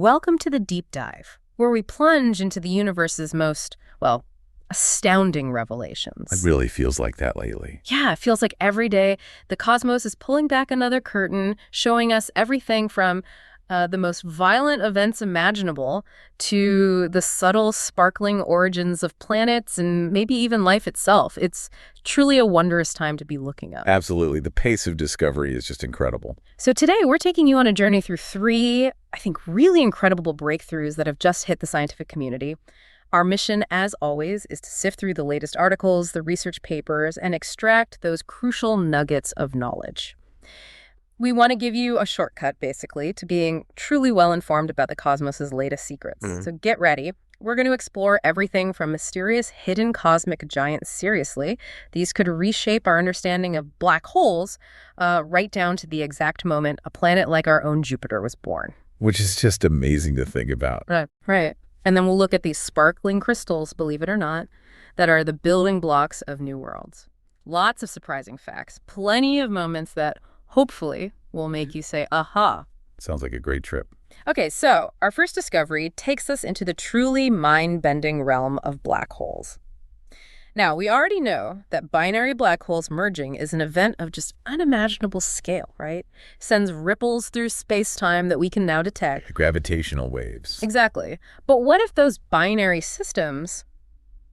Welcome to the Deep Dive, where we plunge into the universe's most, well, astounding revelations. It really feels like that lately. Yeah, it feels like every day the cosmos is pulling back another curtain, showing us everything from the most violent events imaginable to the subtle, sparkling origins of planets and maybe even life itself. It's truly a wondrous time to be looking up. Absolutely. The pace of discovery is just incredible. So today we're taking you on a journey through three, I think, really incredible breakthroughs that have just hit the scientific community. Our mission, as always, is to sift through the latest articles, the research papers, and extract those crucial nuggets of knowledge. We want to give you a shortcut, basically, to being truly well-informed about the cosmos's latest secrets. So get ready. We're going to explore everything from mysterious hidden cosmic giants seriously. These could reshape our understanding of black holes, right down to the exact moment a planet like our own Jupiter was born. Which is just amazing to think about. Right. And then we'll look at these sparkling crystals, believe it or not, that are the building blocks of new worlds. Lots of surprising facts, plenty of moments that hopefully will make you say, aha. Sounds like a great trip. Okay, so our first discovery takes us into the truly mind-bending realm of black holes. Now, we already know that binary black holes merging is an event of just unimaginable scale, right? Sends ripples through space-time that we can now detect. Gravitational waves. Exactly. But what if those binary systems,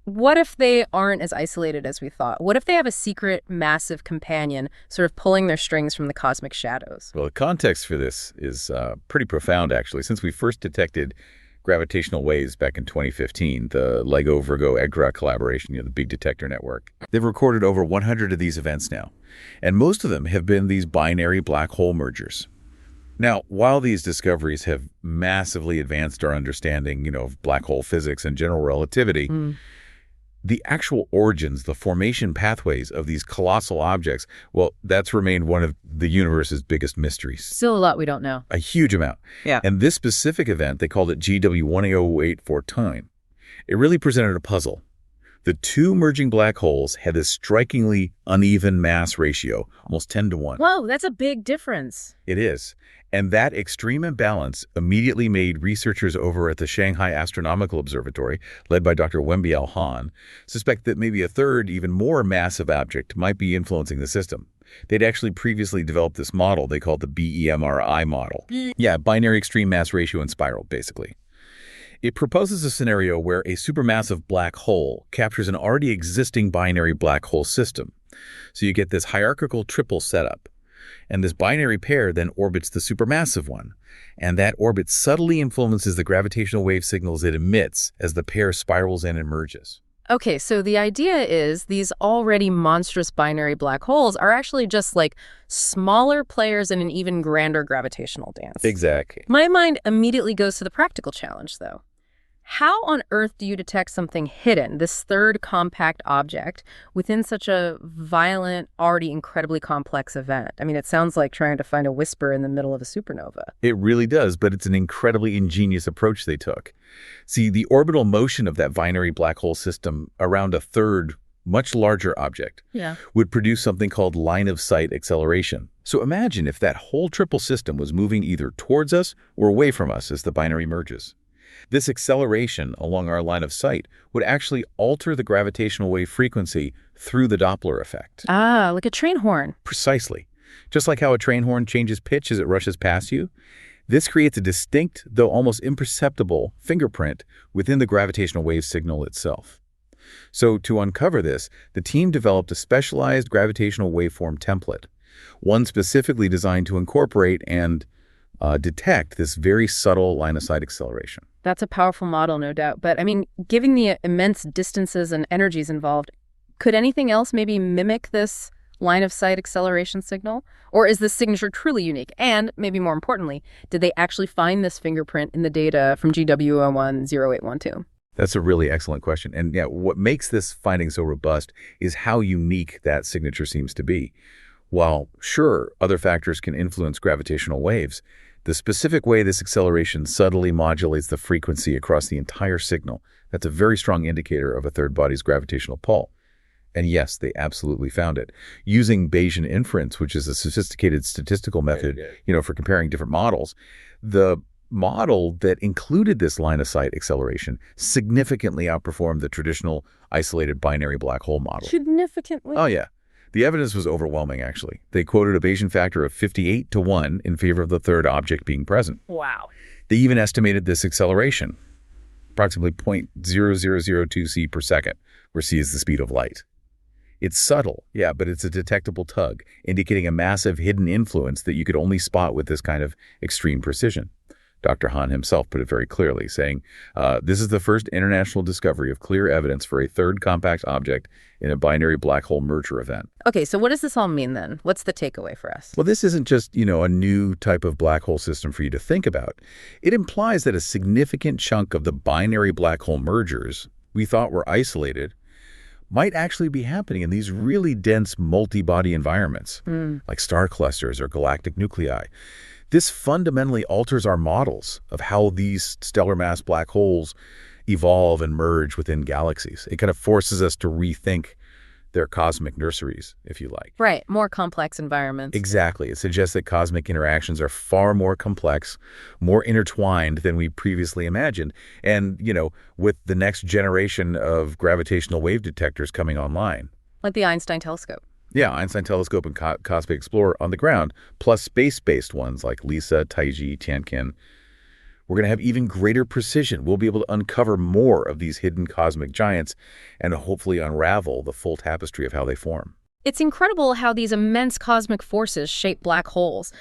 what if they aren't as isolated as we thought? What if they have a secret, massive companion sort of pulling their strings from the cosmic shadows? Well, the context for this is pretty profound, actually. Since we first detected gravitational waves back in 2015, the LIGO-Virgo-EGRA collaboration, the big detector network. They've recorded over 100 of these events now, and most of them have been these binary black hole mergers. Now, while these discoveries have massively advanced our understanding, of black hole physics and general relativity, the actual origins, the formation pathways of these colossal objects, well, that's remained one of the universe's biggest mysteries. Still a lot we don't know. A huge amount. Yeah. And this specific event, they called it GW1084 It really presented a puzzle. The two merging black holes had this strikingly uneven mass ratio, almost 10 to 1. Whoa, that's a big difference. It is. And that extreme imbalance immediately made researchers over at the Shanghai Astronomical Observatory, led by Dr. Wenbiao Han, suspect that maybe a third, even more massive object might be influencing the system. They'd actually previously developed this model they called the BEMRI model. Yeah, binary extreme mass ratio and spiral, basically. It proposes a scenario where a supermassive black hole captures an already existing binary black hole system. So you get this hierarchical triple setup. And this binary pair then orbits the supermassive one. And that orbit subtly influences the gravitational wave signals it emits as the pair spirals in and merges. Okay, so the idea is these already monstrous binary black holes are actually just like smaller players in an even grander gravitational dance. Exactly. My mind immediately goes to the practical challenge, though. How on earth do you detect something hidden, this third compact object, within such a violent, already incredibly complex event? I mean, it sounds like trying to find a whisper in the middle of a supernova. It really does, but it's an incredibly ingenious approach they took. See, the orbital motion of that binary black hole system around a third, much larger object would produce something called line-of-sight acceleration. So imagine if that whole triple system was moving either towards us or away from us as the binary merges. This acceleration along our line of sight would actually alter the gravitational wave frequency through the Doppler effect. Ah, like a train horn. Precisely. Just like how a train horn changes pitch as it rushes past you, this creates a distinct, though almost imperceptible, fingerprint within the gravitational wave signal itself. So to uncover this, the team developed a specialized gravitational waveform template, one specifically designed to incorporate and detect this very subtle line-of-sight acceleration. That's a powerful model, no doubt. But, I mean, given the immense distances and energies involved, could anything else maybe mimic this line-of-sight acceleration signal? Or is this signature truly unique? And, maybe more importantly, did they actually find this fingerprint in the data from GW010812? That's a really excellent question. And yeah, what makes this finding so robust is how unique that signature seems to be. While, sure, other factors can influence gravitational waves, the specific way this acceleration subtly modulates the frequency across the entire signal, that's a very strong indicator of a third body's gravitational pull. And yes, they absolutely found it. Using Bayesian inference, which is a sophisticated statistical method, for comparing different models, the model that included this line-of-sight acceleration significantly outperformed the traditional isolated binary black hole model. Significantly? Oh, yeah. The evidence was overwhelming, actually. They quoted a Bayesian factor of 58 to 1 in favor of the third object being present. Wow. They even estimated this acceleration, approximately 0.0002 c per second, where c is the speed of light. It's subtle, yeah, but it's a detectable tug, indicating a massive hidden influence that you could only spot with this kind of extreme precision. Dr. Hahn himself put it very clearly, saying, this is the first international discovery of clear evidence for a third compact object in a binary black hole merger event. Okay, so what does this all mean then? What's the takeaway for us? Well, this isn't just, a new type of black hole system for you to think about. It implies that a significant chunk of the binary black hole mergers we thought were isolated might actually be happening in these really dense multi-body environments, like star clusters or galactic nuclei. This fundamentally alters our models of how these stellar mass black holes evolve and merge within galaxies. It kind of forces us to rethink their cosmic nurseries, if you like. Right, more complex environments. Exactly. It suggests that cosmic interactions are far more complex, more intertwined than we previously imagined. And, with the next generation of gravitational wave detectors coming online. Like the Einstein telescope. Yeah, Einstein Telescope and Cosmic Explorer on the ground, plus space-based ones like LISA, Taiji, Tiankin. We're going to have even greater precision. We'll be able to uncover more of these hidden cosmic giants and hopefully unravel the full tapestry of how they form. It's incredible how these immense cosmic forces shape black holes.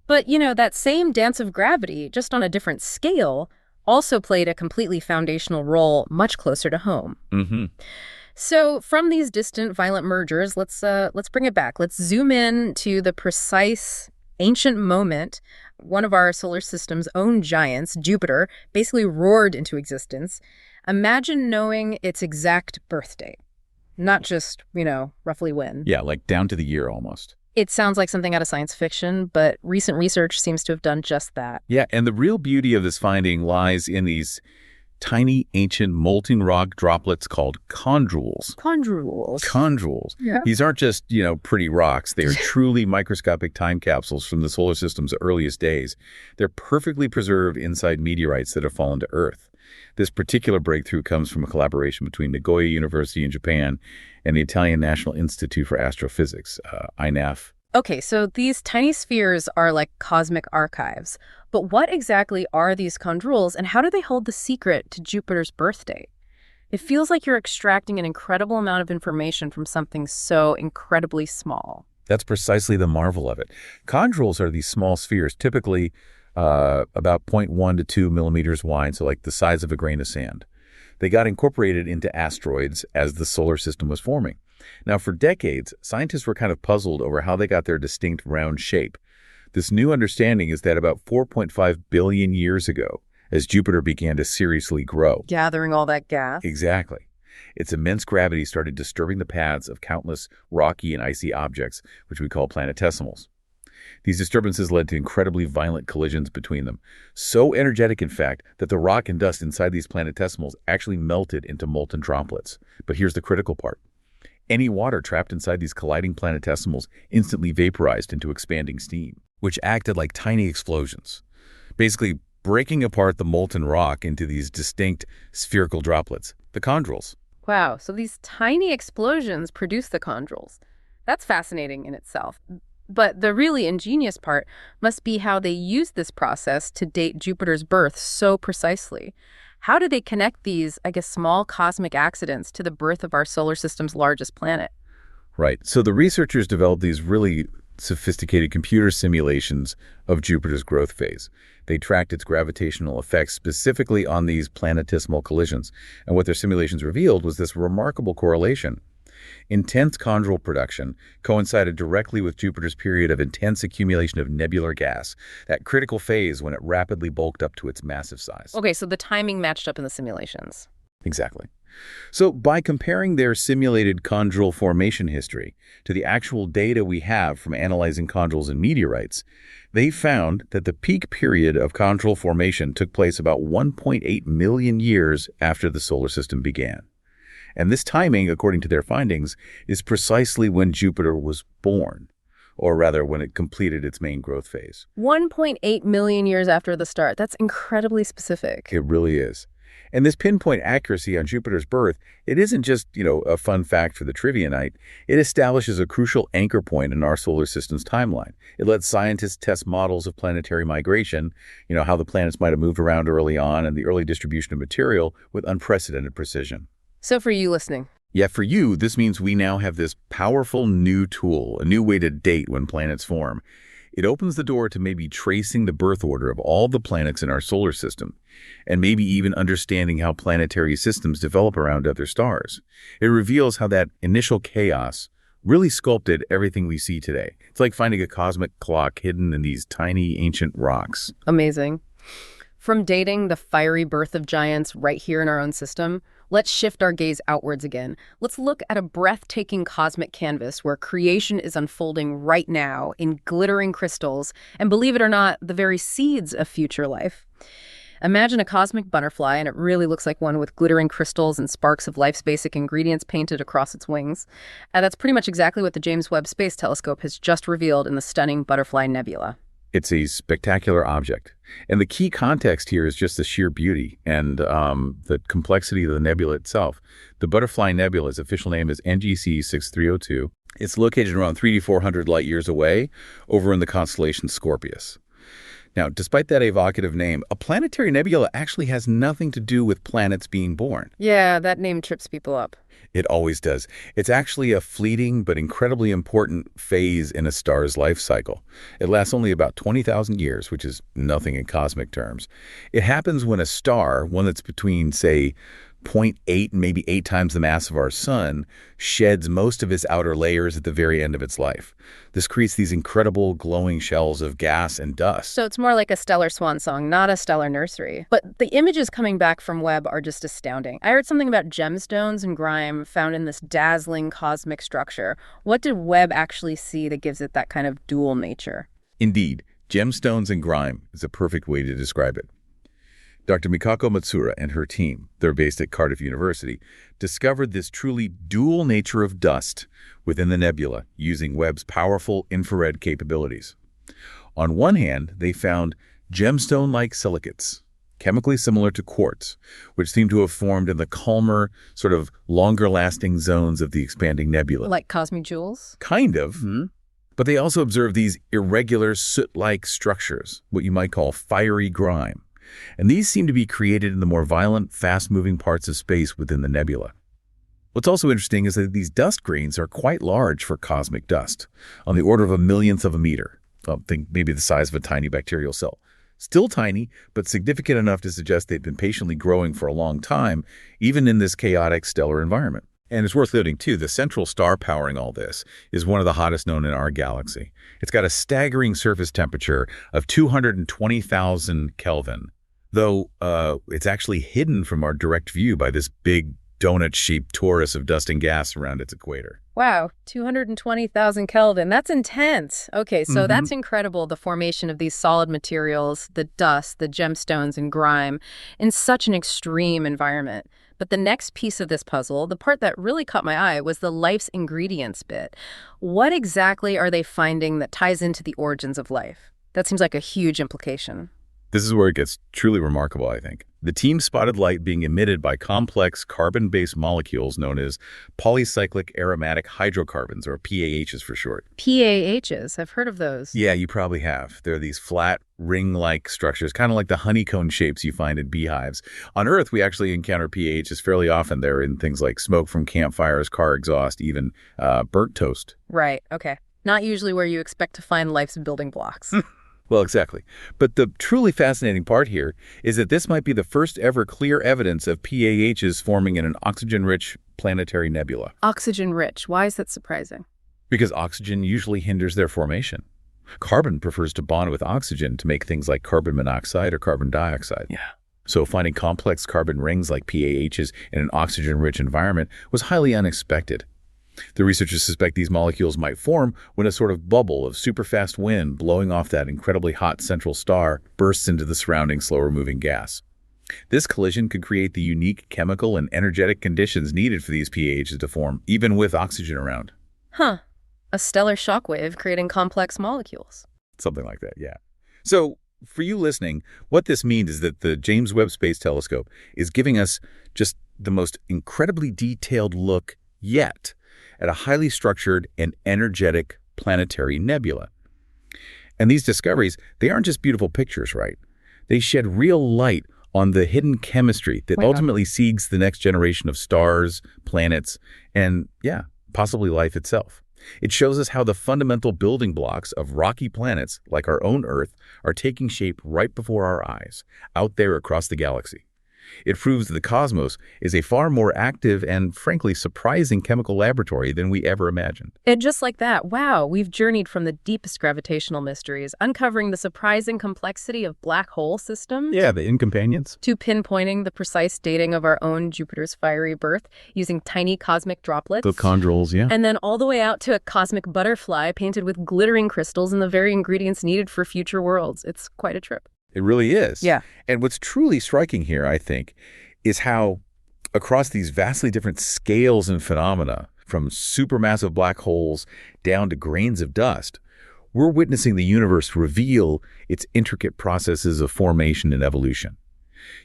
But, that same dance of gravity, just on a different scale, also played a completely foundational role much closer to home. Mm-hmm. So from these distant violent mergers, let's bring it back. Let's zoom in to the precise ancient moment one of our solar system's own giants, Jupiter, basically roared into existence. Imagine knowing its exact birth date. Not just, roughly when. Yeah, like down to the year almost. It sounds like something out of science fiction, but recent research seems to have done just that. Yeah, and the real beauty of this finding lies in these tiny, ancient, molten rock droplets called chondrules. Chondrules. Chondrules. Yeah. These aren't just, pretty rocks. They are truly microscopic time capsules from the solar system's earliest days. They're perfectly preserved inside meteorites that have fallen to Earth. This particular breakthrough comes from a collaboration between Nagoya University in Japan and the Italian National Institute for Astrophysics, INAF. Okay, so these tiny spheres are like cosmic archives. But what exactly are these chondrules, and how do they hold the secret to Jupiter's birth date? It feels like you're extracting an incredible amount of information from something so incredibly small. That's precisely the marvel of it. Chondrules are these small spheres, typically about 0.1 to 2 millimeters wide, so like the size of a grain of sand. They got incorporated into asteroids as the solar system was forming. Now, for decades, scientists were kind of puzzled over how they got their distinct round shape. This new understanding is that about 4.5 billion years ago, as Jupiter began to seriously grow. Gathering all that gas. Exactly. Its immense gravity started disturbing the paths of countless rocky and icy objects, which we call planetesimals. These disturbances led to incredibly violent collisions between them. So energetic, in fact, that the rock and dust inside these planetesimals actually melted into molten droplets. But here's the critical part. Any water trapped inside these colliding planetesimals instantly vaporized into expanding steam, which acted like tiny explosions, basically breaking apart the molten rock into these distinct spherical droplets, the chondrules. Wow, so these tiny explosions produce the chondrules. That's fascinating in itself. But the really ingenious part must be how they used this process to date Jupiter's birth so precisely. How do they connect these, small cosmic accidents to the birth of our solar system's largest planet? Right. So the researchers developed these really sophisticated computer simulations of Jupiter's growth phase. They tracked its gravitational effects specifically on these planetesimal collisions. And what their simulations revealed was this remarkable correlation. Intense chondrule production coincided directly with Jupiter's period of intense accumulation of nebular gas, that critical phase when it rapidly bulked up to its massive size. Okay, so the timing matched up in the simulations. Exactly. So by comparing their simulated chondrule formation history to the actual data we have from analyzing chondrules in meteorites, they found that the peak period of chondrule formation took place about 1.8 million years after the solar system began. And this timing, according to their findings, is precisely when Jupiter was born. or rather when it completed its main growth phase. 1.8 million years after the start. That's incredibly specific. It really is. And this pinpoint accuracy on Jupiter's birth, it isn't just, a fun fact for the trivia night. It establishes a crucial anchor point in our solar system's timeline. It lets scientists test models of planetary migration, how the planets might have moved around early on, and the early distribution of material with unprecedented precision. So for you listening. Yeah, for you, this means we now have this powerful new tool, a new way to date when planets form. It opens the door to maybe tracing the birth order of all the planets in our solar system, and maybe even understanding how planetary systems develop around other stars. It reveals how that initial chaos really sculpted everything we see today. It's like finding a cosmic clock hidden in these tiny ancient rocks. Amazing. From dating the fiery birth of giants right here in our own system, let's shift our gaze outwards again. Let's look at a breathtaking cosmic canvas where creation is unfolding right now in glittering crystals, and believe it or not, the very seeds of future life. Imagine a cosmic butterfly, and it really looks like one with glittering crystals and sparks of life's basic ingredients painted across its wings. And that's pretty much exactly what the James Webb Space Telescope has just revealed in the stunning Butterfly Nebula. It's a spectacular object. And the key context here is just the sheer beauty and the complexity of the nebula itself. The Butterfly Nebula's official name is NGC 6302. It's located around 3,400 light years away over in the constellation Scorpius. Now, despite that evocative name, a planetary nebula actually has nothing to do with planets being born. Yeah, that name trips people up. It always does. It's actually a fleeting but incredibly important phase in a star's life cycle. It lasts only about 20,000 years, which is nothing in cosmic terms. It happens when a star, one that's between, say, 0.8 and maybe 8 times the mass of our sun, sheds most of its outer layers at the very end of its life. This creates these incredible glowing shells of gas and dust. So it's more like a stellar swan song, not a stellar nursery. But the images coming back from Webb are just astounding. I heard something about gemstones and grime found in this dazzling cosmic structure. What did Webb actually see that gives it that kind of dual nature? Indeed, gemstones and grime is a perfect way to describe it. Dr. Mikako Matsura and her team, they're based at Cardiff University, discovered this truly dual nature of dust within the nebula using Webb's powerful infrared capabilities. On one hand, they found gemstone-like silicates, chemically similar to quartz, which seem to have formed in the calmer, sort of longer-lasting zones of the expanding nebula. Like cosmic jewels? Kind of. Mm-hmm. But they also observed these irregular soot-like structures, what you might call fiery grime. And these seem to be created in the more violent, fast-moving parts of space within the nebula. What's also interesting is that these dust grains are quite large for cosmic dust, on the order of a millionth of a meter. I think maybe the size of a tiny bacterial cell. Still tiny, but significant enough to suggest they've been patiently growing for a long time, even in this chaotic stellar environment. And it's worth noting, too, the central star powering all this is one of the hottest known in our galaxy. It's got a staggering surface temperature of 220,000 Kelvin, though it's actually hidden from our direct view by this big donut-shaped torus of dust and gas around its equator. Wow, 220,000 Kelvin. That's intense. Okay, so that's incredible, the formation of these solid materials, the dust, the gemstones, and grime in such an extreme environment. But the next piece of this puzzle, the part that really caught my eye, was the life's ingredients bit. What exactly are they finding that ties into the origins of life? That seems like a huge implication. This is where it gets truly remarkable, I think. The team spotted light being emitted by complex carbon-based molecules known as polycyclic aromatic hydrocarbons, or PAHs for short. PAHs, I've heard of those. Yeah, you probably have. They're these flat, ring-like structures, kind of like the honeycomb shapes you find in beehives. On Earth, we actually encounter PAHs fairly often. They're in things like smoke from campfires, car exhaust, even burnt toast. Right, okay. Not usually where you expect to find life's building blocks. Well, exactly. But the truly fascinating part here is that this might be the first ever clear evidence of PAHs forming in an oxygen-rich planetary nebula. Oxygen-rich. Why is that surprising? Because oxygen usually hinders their formation. Carbon prefers to bond with oxygen to make things like carbon monoxide or carbon dioxide. Yeah. So finding complex carbon rings like PAHs in an oxygen-rich environment was highly unexpected. The researchers suspect these molecules might form when a sort of bubble of superfast wind blowing off that incredibly hot central star bursts into the surrounding slower-moving gas. This collision could create the unique chemical and energetic conditions needed for these PAHs to form, even with oxygen around. Huh. A stellar shockwave creating complex molecules. Something like that, yeah. So, for you listening, what this means is that the James Webb Space Telescope is giving us just the most incredibly detailed look yet at a highly structured and energetic planetary nebula. And these discoveries, they aren't just beautiful pictures, right? They shed real light on the hidden chemistry that ultimately seeds the next generation of stars, planets, and, yeah, possibly life itself. It shows us how the fundamental building blocks of rocky planets, like our own Earth, are taking shape right before our eyes, out there across the galaxy. It proves that the cosmos is a far more active and, frankly, surprising chemical laboratory than we ever imagined. And just like that, wow, we've journeyed from the deepest gravitational mysteries, uncovering the surprising complexity of black hole systems. Yeah, the incompanions. To pinpointing the precise dating of our own Jupiter's fiery birth using tiny cosmic droplets. The chondrules, yeah. And then all the way out to a cosmic butterfly painted with glittering crystals and the very ingredients needed for future worlds. It's quite a trip. It really is. Yeah. And what's truly striking here, I think, is how across these vastly different scales and phenomena, from supermassive black holes down to grains of dust, we're witnessing the universe reveal its intricate processes of formation and evolution.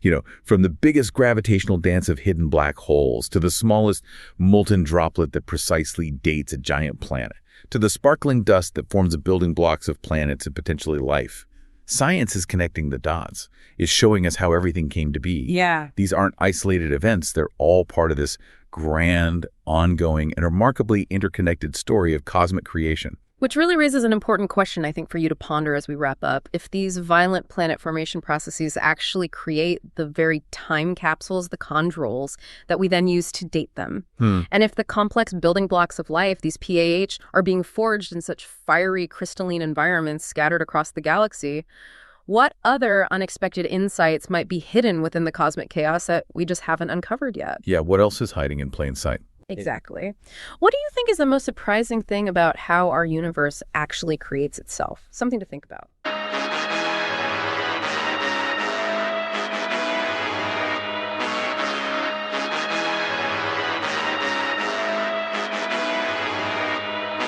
You know, from the biggest gravitational dance of hidden black holes to the smallest molten droplet that precisely dates a giant planet, to the sparkling dust that forms the building blocks of planets and potentially life. Science is connecting the dots, is showing us how everything came to be. Yeah. These aren't isolated events. They're all part of this grand, ongoing, and remarkably interconnected story of cosmic creation. Which really raises an important question, I think, for you to ponder as we wrap up. If these violent planet formation processes actually create the very time capsules, the chondrules, that we then use to date them, and if the complex building blocks of life, these PAH, are being forged in such fiery, crystalline environments scattered across the galaxy, what other unexpected insights might be hidden within the cosmic chaos that we just haven't uncovered yet? Yeah, what else is hiding in plain sight? Exactly. What do you think is the most surprising thing about how our universe actually creates itself? Something to think about.